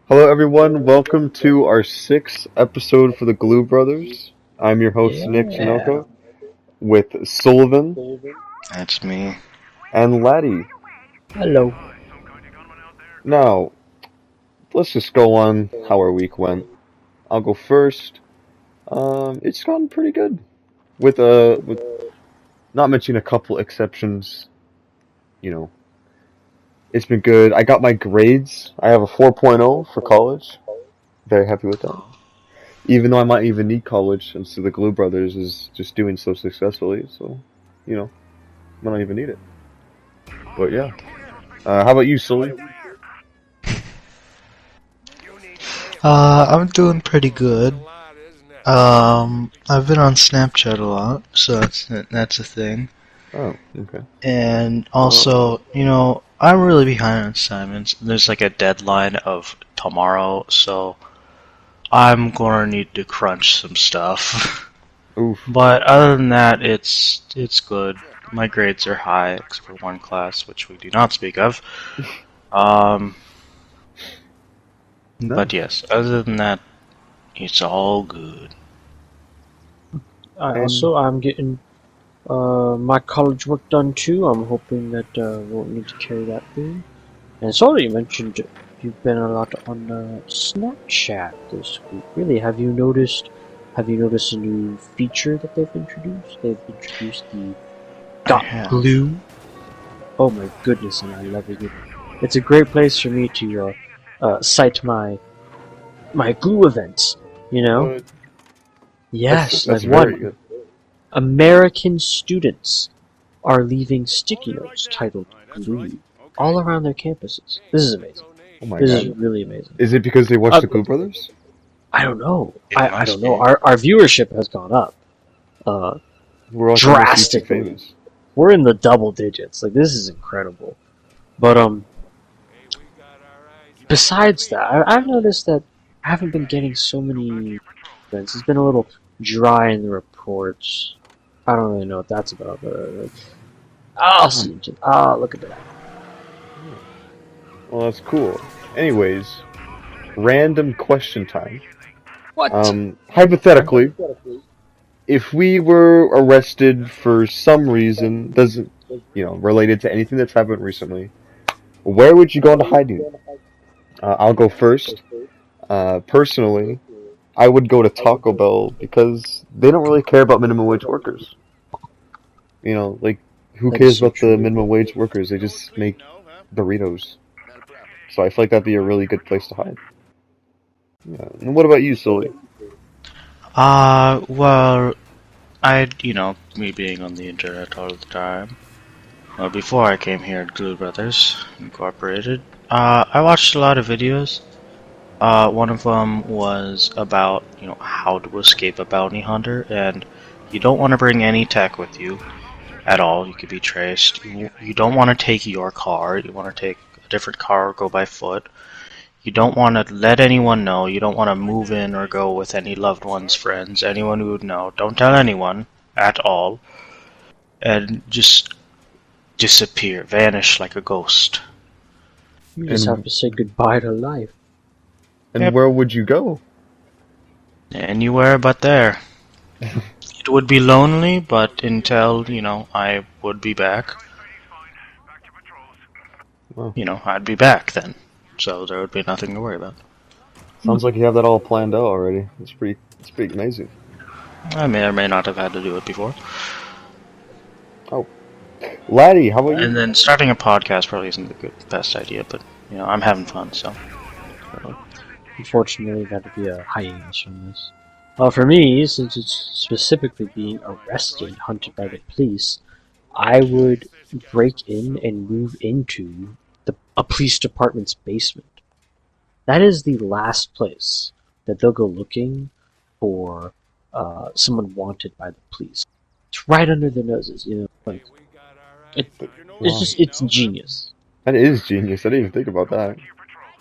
Hello, everyone. Welcome to our sixth episode for the Glue Brothers. I'm your host, Nick Yeah. Chinoco, with Sullivan That's me. and Laddie. Hello. Now, let's just go on how our week went. I'll go first. It's gone pretty good, with not mentioning a couple exceptions. You know, it's been good. I got my grades. I have a 4.0 for college. Very happy with that. Even though I might even need college, since the Glue Brothers is just doing so successfully, so I don't even need it. But yeah. How about you, Sully? I'm doing pretty good. I've been on Snapchat a lot, so that's a thing. Oh, okay. And also, I'm really behind on assignments. There's like a deadline of tomorrow, so I'm gonna need to crunch some stuff. Oof. But other than that, it's good. My grades are high, except for one class, which we do not speak of. Um, No. but yes, other than that, it's all good. I'm getting my college work done too. I'm hoping that won't need to carry that through. And sorry, you mentioned you've been a lot on Snapchat this week. Really, have you noticed? Have you noticed a new feature that they've introduced? They've introduced the dot have. glue. Oh my goodness, and I love it. It's a great place for me to cite my glue events. You know. What? Yes, That's like very one. good. American students are leaving sticky notes titled Glue all around their campuses. This is amazing. Oh my This is god. really amazing. Is it because they watched the Glue Brothers? I don't know. It I must don't know. be. Our viewership has gone up We're all trying to see too drastically. famous. We're in the double digits. Like, this is incredible. But besides that, I've noticed that I haven't been getting so many events. It's been a little dry in the reports. I don't really know what that's about, but I'll see. Look at that. Well, that's cool. Anyways, random question time. What? Hypothetically, if we were arrested for some reason, doesn't related to anything that's happened recently, where would you go into hiding? I'll go first. Personally, I would go to Taco Bell because they don't really care about minimum wage workers. Like, who That's cares so about the true. minimum wage workers? They just make burritos. So I feel like that'd be a really good place to hide. Yeah. And what about you, Sully? Well, me being on the internet all the time. Well, before I came here at Glue Brothers Incorporated, I watched a lot of videos. One of them was about, how to escape a bounty hunter, and you don't want to bring any tech with you at all. You could be traced. You don't want to take your car. You want to take a different car or go by foot. You don't want to let anyone know. You don't want to move in or go with any loved ones, friends, anyone who would know. Don't tell anyone at all. And just disappear, vanish like a ghost. You just have to say goodbye to life. And Yep. where would you go? Anywhere but there. It would be lonely, but until, I would be back, Wow. I'd be back then. So there would be nothing to worry about. Sounds like you have that all planned out already. It's pretty amazing. I may or may not have had to do it before. Laddie, how about you? And then starting a podcast probably isn't the best idea, but, I'm having fun, so. Unfortunately, there had to be a hiatus from this. Well, for me, since it's specifically being arrested, hunted by the police, I would break in and move into a police department's basement. That is the last place that they'll go looking for someone wanted by the police. It's right under their noses, like it's genius. That is genius. I didn't even think about that.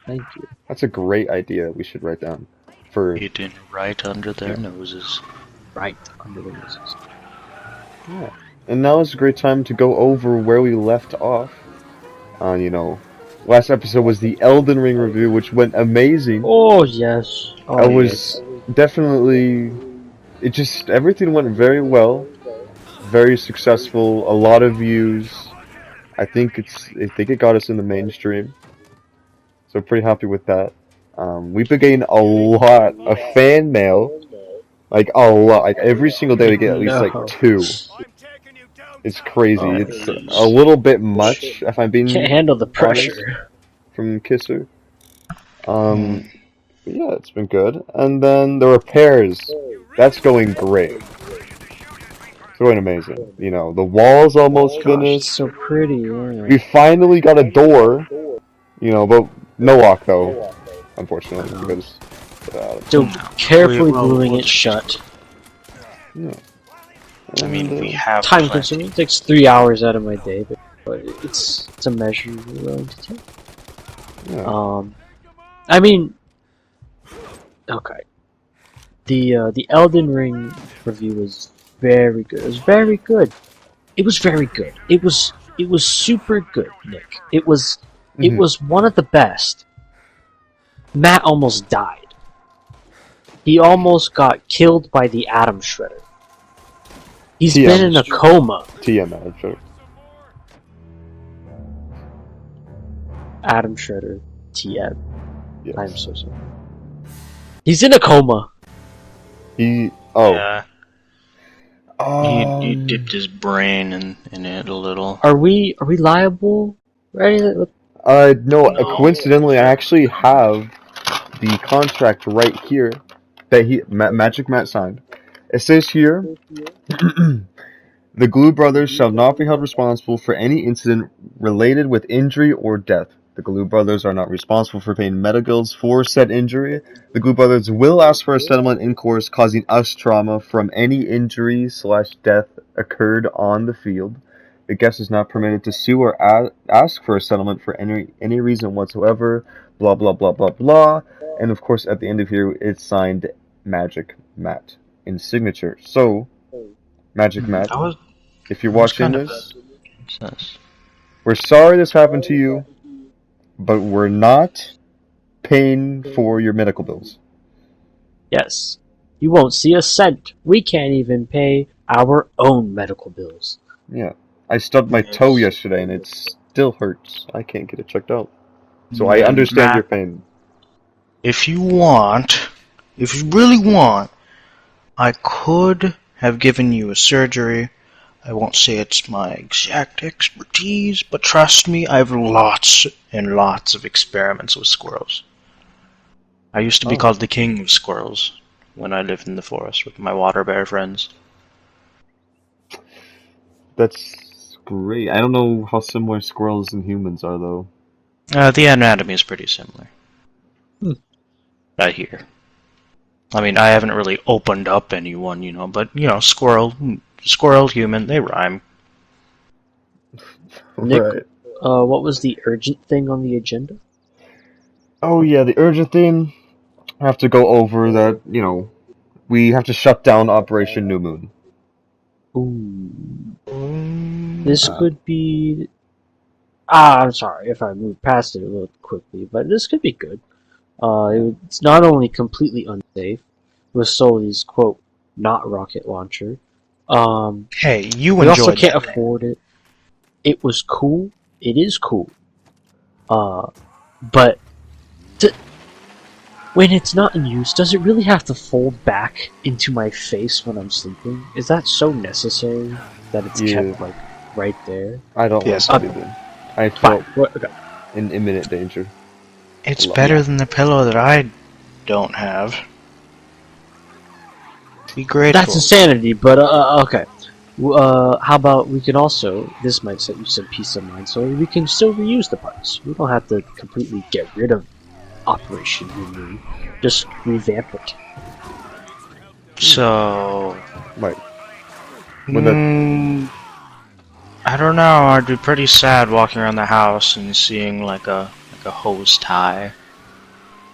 Thank you. That's a great idea. We should write down. Hidden right under their noses. Right under their noses. And now is a great time to go over where we left off on last episode was the Elden Ring review, which went amazing. Oh yes. Oh, I was definitely. It just everything went very well, very successful. A lot of views. I think it got us in the mainstream. So pretty happy with that. We've been getting a lot of fan mail, like a lot. Like every single day we get at least like 2. It's crazy. Oh, It's jeez. a little bit much if I'm being Can't handle the honest, pressure. from Kisser. Yeah, it's been good. And then the repairs, that's going great. It's going amazing. You know, the wall's almost Gosh, it's finished. so pretty. Yeah. We finally got a door. You know, but no lock though, unfortunately, because Still carefully Well, gluing well, it shut. yeah. I mean, And, we have Time plenty. consuming. It takes 3 hours out of my day, but it's a measure you're willing to take. yeah. I mean, okay. The Elden Ring review was very good. It was very good. It was very good. It was super good, Nick. It was one of the best. Matt almost died. He almost got killed by the Atom Shredder. He's TM. been in a coma. TM manager. Atom Shredder, TM. Yes. I'm so sorry. He's in a coma. He. Oh. Yeah, he dipped his brain in it a little. Are we liable? Right? No. No. Coincidentally, I actually have the contract right here that Magic Matt signed. It says here, the Glue Brothers shall not be held responsible for any incident related with injury or death. The Glue Brothers are not responsible for paying medical bills for said injury. The Glue Brothers will ask for a settlement in course causing us trauma from any injury/death occurred on the field. The guest is not permitted to sue or ask for a settlement for any reason whatsoever. Blah blah blah blah blah. And of course, at the end of here, it's signed Magic Matt in signature. So, Magic Matt, That was if you're that was watching kind of this, sus. we're sorry this happened to you, but we're not paying for your medical bills. Yes. You won't see a cent. We can't even pay our own medical bills. Yeah. I stubbed my toe yesterday and it still hurts. I can't get it checked out. So I understand Matt, your pain. If you really want, I could have given you a surgery. I won't say it's my exact expertise, but trust me, I have lots and lots of experiments with squirrels. I used to be called the king of squirrels when I lived in the forest with my water bear friends. That's great. I don't know how similar squirrels and humans are, though. The anatomy is pretty similar. I hear. I mean, I haven't really opened up anyone, but, squirrel, human, they rhyme. Nick, Right. what was the urgent thing on the agenda? Oh, yeah, the urgent thing. I have to go over that, we have to shut down Operation New Moon. Ooh. This could be... I'm sorry if I moved past it a little quickly, but this could be good. It's not only completely unsafe, with Sully's, quote, not rocket launcher. Hey, you We also enjoyed can't that. afford it. It was cool. It is cool. But when it's not in use, does it really have to fold back into my face when I'm sleeping? Is that so necessary that it's kept like right there? I don't Yes. like anything. I Fine. felt Okay. in imminent danger. It's better than the pillow that I don't have. Be grateful. That's insanity, but okay. How about we can also, this might set you some peace of mind, so we can still reuse the parts. We don't have to completely get rid of Operation New Moon. Just revamp it. So, Right. When that- I don't know. I'd be pretty sad walking around the house and seeing like a hose tie,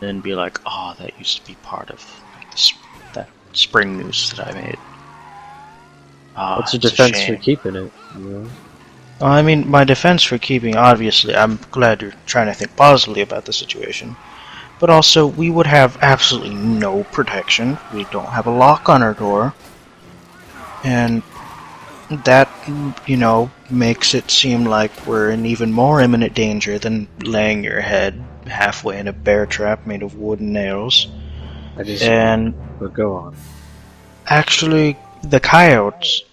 and be like, "Oh, that used to be part of like that spring noose that I made." What's your it's a defense for shame. keeping it? You know? I mean, my defense for keeping, obviously, I'm glad you're trying to think positively about the situation. But also, we would have absolutely no protection. We don't have a lock on our door. And that, makes it seem like we're in even more imminent danger than laying your head halfway in a bear trap made of wood and nails. I just. And But go on. actually, the coyotes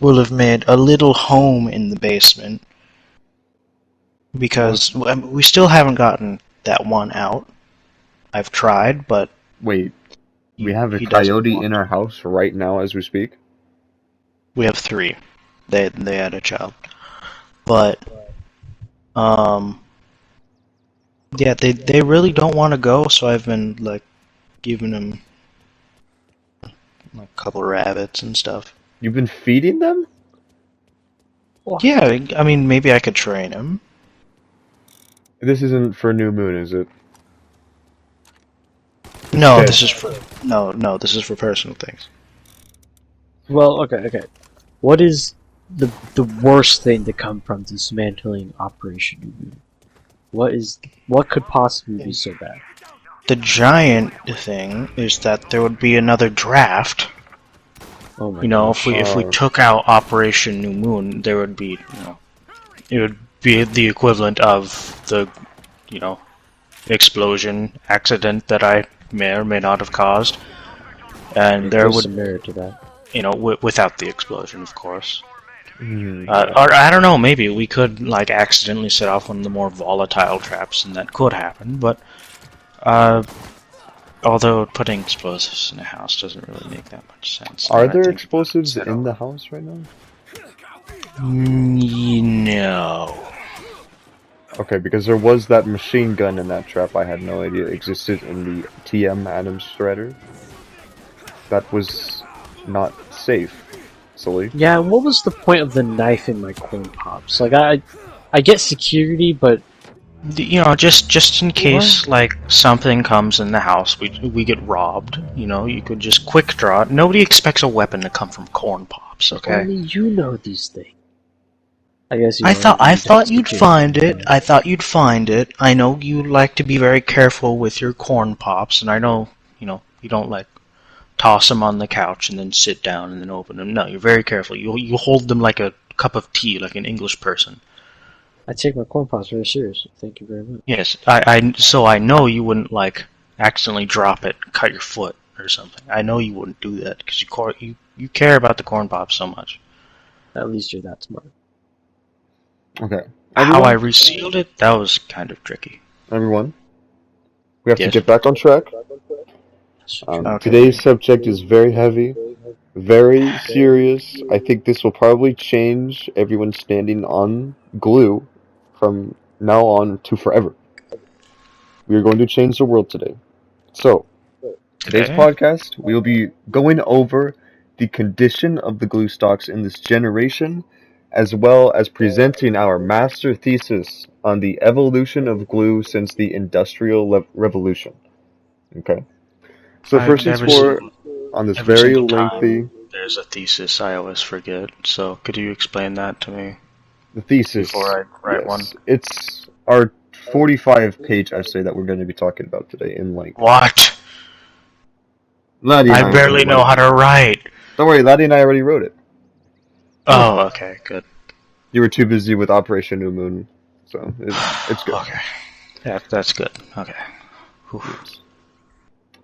will have made a little home in the basement because we still haven't gotten that one out. I've tried, but Wait, we have a he doesn't coyote want in our house right now as we speak? We have 3. They had a child, but yeah, they really don't want to go. So I've been like giving them a couple rabbits and stuff. You've been feeding them? Yeah, I mean maybe I could train them. This isn't for New Moon, is it? No, Okay. this is for this is for personal things. Well, okay. What is the worst thing to come from dismantling Operation New Moon? What could possibly be so bad? The giant thing is that there would be another draft. Oh my If we Oh. took out Operation New Moon, there would be it would be the equivalent of the explosion accident that I may or may not have caused, and there There's would some merit to that. without the explosion, of course. Hmm. Or I don't know, maybe we could like accidentally set off one of the more volatile traps, and that could happen. But although putting explosives in a house doesn't really make that much sense. Are now that I there think about it. explosives in the house right now? No. Okay, because there was that machine gun in that trap I had no idea existed in the TM Adams shredder. That was not safe, silly. Yeah, what was the point of the knife in my corn pops? Like I get security, but Just in case like something comes in the house, we get robbed. You could just quick draw it. Nobody expects a weapon to come from corn pops. Okay. only you know these things. I guess you I know thought you'd security. find it. I thought you'd find it. I know you like to be very careful with your corn pops, and I know you don't like toss them on the couch and then sit down and then open them. No, you're very careful. You hold them like a cup of tea, like an English person. I take my corn pops very seriously. Thank you very much. Yes, so I know you wouldn't like accidentally drop it, cut your foot or something. I know you wouldn't do that because you care about the corn pops so much. At least you're that smart. Okay. How I resealed it, that was kind of tricky. Everyone, we have Yes. to get back on track. Okay. Today's subject is very heavy, very serious. I think this will probably change everyone standing on glue from now on to forever. We are going to change the world today. So, today's Okay. podcast, we will be going over the condition of the glue stocks in this generation, as well as presenting our master thesis on the evolution of glue since the Industrial Revolution. Okay? So I've first and never foremost, on this every very single time. lengthy, There's a thesis I always forget. So could you explain that to me the thesis, before I write one? it's our 45-page essay that we're going to be talking about today in length. What? Laddie and I barely know how to write. Don't worry, Laddie and I already wrote it. Oh, okay, good. You were too busy with Operation New Moon, so it's good. Okay, that's good. Okay. Whew.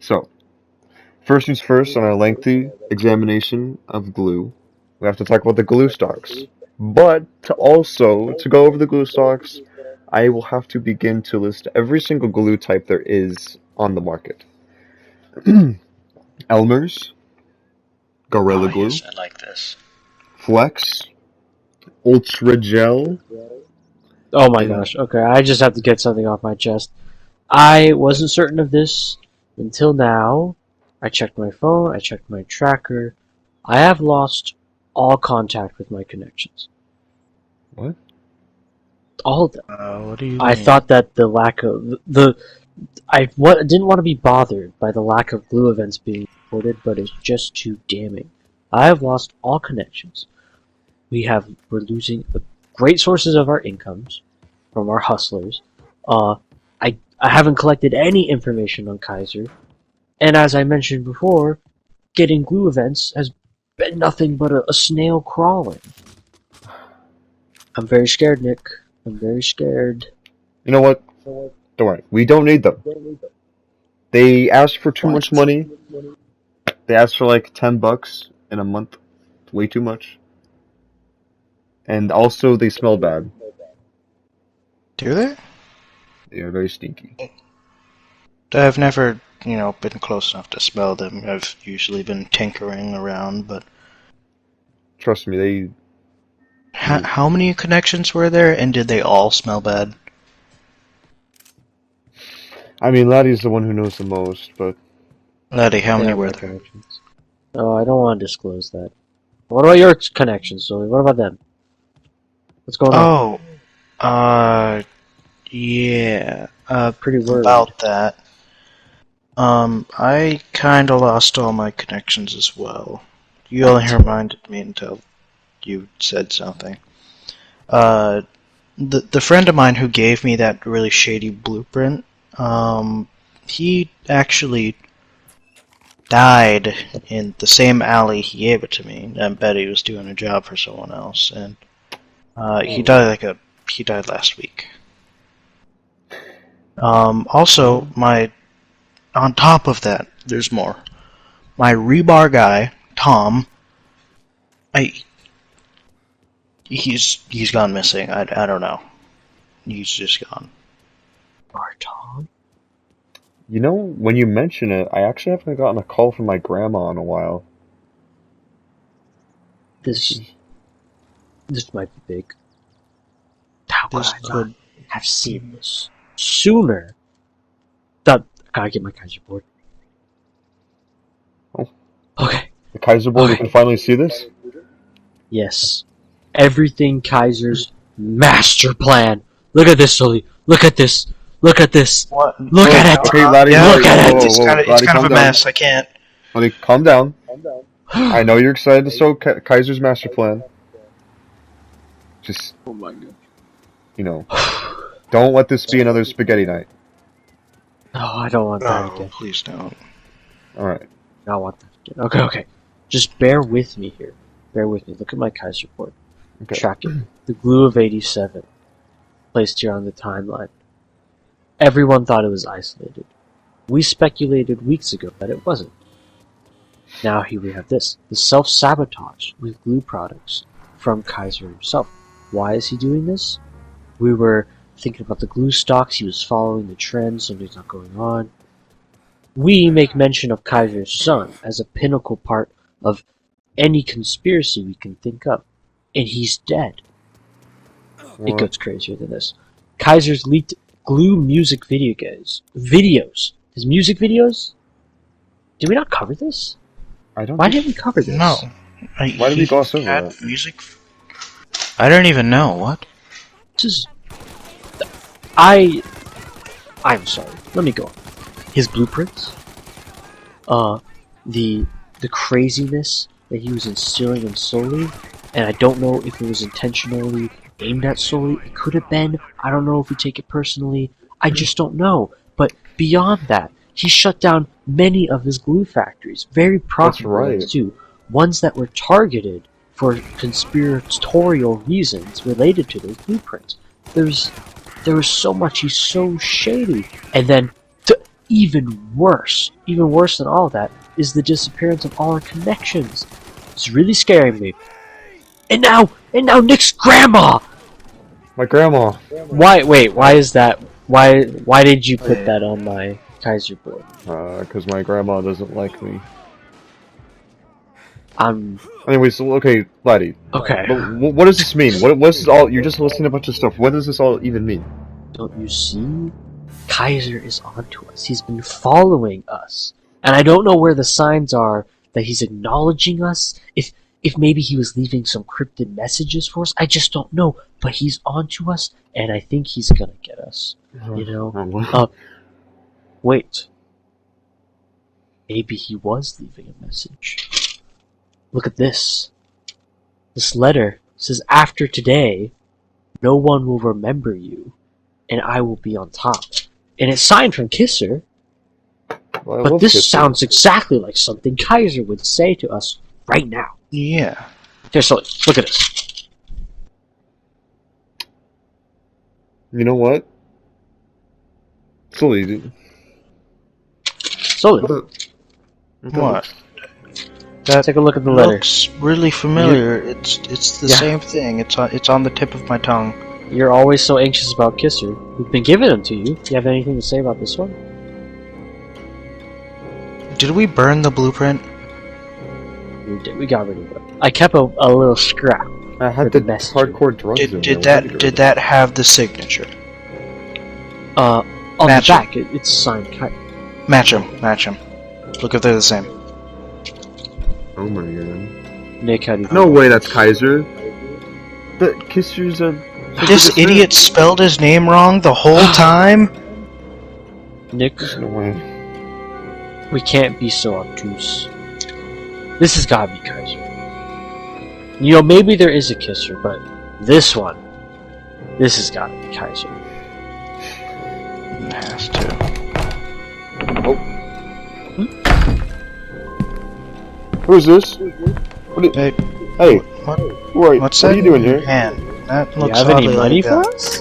So, first things first, on our lengthy examination of glue, we have to talk about the glue stocks. But to go over the glue stocks, I will have to begin to list every single glue type there is on the market. Elmer's, Gorilla Glue, Yes, I like this. Flex, Ultra Gel. Oh my gosh. Okay, I just have to get something off my chest. I wasn't certain of this until now. I checked my phone, I checked my tracker. I have lost all contact with my connections. What? All of them. What do you I mean? thought that the lack of didn't want to be bothered by the lack of glue events being reported, but it's just too damning. I have lost all connections. We're losing great sources of our incomes from our hustlers. I haven't collected any information on Kaiser, and as I mentioned before, getting glue events has been nothing but a snail crawling. I'm very scared, Nick. I'm very scared. You know what? Don't worry. We don't need them. They asked for too much money. They asked for like $10 in a month. Way too much. And also, they smell bad. Do they? They are very stinky. I've never, been close enough to smell them. I've usually been tinkering around, but Trust me, they. how many connections were there, and did they all smell bad? I mean, Laddie's the one who knows the most, but Laddie, how many Yeah, were my there? connections. Oh, I don't want to disclose that. What about your connections, Zoe? What about them? What's going on? Oh, yeah. Pretty worried. About that. I kinda lost all my connections as well. You only reminded me until you said something. The friend of mine who gave me that really shady blueprint, he actually died in the same alley he gave it to me. I bet he was doing a job for someone else, and he died last week. Also, on top of that, there's more. My rebar guy, Tom, he's gone missing. I don't know. He's just gone. Our Tom? you know, when you mention it, I actually haven't gotten a call from my grandma in a while. This might be big. How could This I not could. have seen this sooner? I gotta get my Kaiser board. Oh. Okay. The Kaiser board, we Okay. can finally see this? Yes. Everything Kaiser's master plan. Look at this, Sully. Look at this. Look at this. What? Look at it. Okay, Laddie, Yeah, Look at it. It's kind of Laddie, of calm a down. mess. I can't. Laddie, calm down. I know you're excited to show Kaiser's master plan. Just, Oh my god. don't let this be another spaghetti night. No, I don't want that Oh, again. please don't. Alright. I don't want that again. Okay. Just bear with me here. Bear with me. Look at my Kaiser board. Okay. Track it. The glue of 87. Placed here on the timeline. Everyone thought it was isolated. We speculated weeks ago that it wasn't. Now here we have this. The self-sabotage with glue products from Kaiser himself. Why is he doing this? We were thinking about the glue stocks. He was following the trends. Something's not going on. We make mention of Kaiser's son as a pinnacle part of any conspiracy we can think of. And he's dead. It What? gets crazier than this. Kaiser's leaked glue music videos. His music videos? Did we not cover this? I don't Why think- didn't we cover this? No. Why did we gloss over had that? music? I don't even know. What? This is... I'm sorry. Let me go on. His blueprints? The craziness that he was instilling in Sully, and I don't know if it was intentionally aimed at Sully. It could have been. I don't know if we take it personally. I just don't know. But beyond that, he shut down many of his glue factories. Very profitable right. ones, too. Ones that were targeted for conspiratorial reasons related to those blueprints. There was so much. He's so shady. And then, even worse than all that, is the disappearance of all our connections. It's really scaring me. And now Nick's grandma! My grandma. Why is that? Why did you put that on my Kaiser board? Because my grandma doesn't like me. Anyway, so, okay, Laddie. Okay. But what does this mean? What's this all? You're just listing a bunch of stuff. What does this all even mean? Don't you see? Kaiser is onto us. He's been following us. And I don't know where the signs are that he's acknowledging us. If maybe he was leaving some cryptic messages for us, I just don't know. But he's onto us, and I think he's gonna get us. You know? Wait. Maybe he was leaving a message. Look at this. This letter says, after today, no one will remember you, and I will be on top. And it's signed from Kisser, Well, I but love this Kisser. sounds exactly like something Kaiser would say to us right now. Yeah. Here, Sully, look at this. You know what? Sully, dude. Sully, What? take a look at the letter. Looks really familiar. It's the Yeah. same thing. It's on the tip of my tongue. You're always so anxious about Kisser. We've been giving them to you. Do you have anything to say about this one? Did we burn the blueprint? We got rid of it. I kept a little scrap. I For had the the messenger. hardcore drugs in Did there. did that have the signature? On Match the it. back, it's signed Kaiser. Match them. Look if they're the same. Oh my god. Nick, how do you No way that's Kaiser. The Kissers are... This idiot spelled his name wrong the whole time. Nick, No way. we can't be so obtuse. This has gotta be Kaiser. You know, maybe there is a Kisser, but this has gotta be Kaiser. It has to. Who's this? Hey, Hey, what, who are, what's what that are you doing in your here? hand? That You looks have any oddly money like for that. us?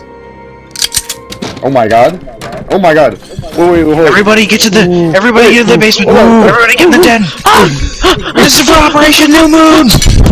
Oh my god. Oh my god. Wait. Everybody get to the everybody get in the basement. Ooh. Everybody get in the den. This is for Operation New Moon.